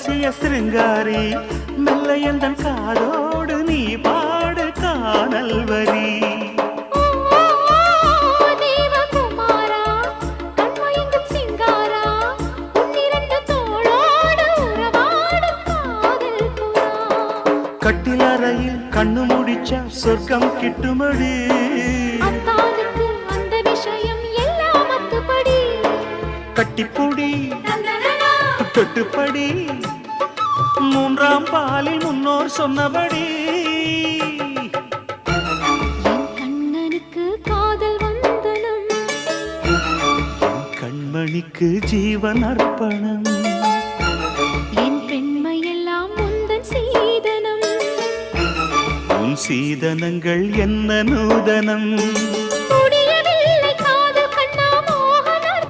ரகசிய சிருங்காரி மெல்ல எந்தன் காதோடு நீ பாடு காணல் வரி கட்டிலறையில் கண்ணு முடிச்சா சொர்க்கம் கிட்டுமடி அந்த விஷயம் எல்லாம் அத்துப்படி கட்டிப்பூடி தொட்டுப்படி மூன்றாம் பாலில் முன்னோர் சொன்னபடி என் கண்ணனுக்கு காதல் வந்தனம் என் கண்மணிக்கு ஜீவன் அர்ப்பணம் என் பெண்மையெல்லாம் முந்தன் சீதனம் உன் சீதனங்கள் என்ன நூதனம்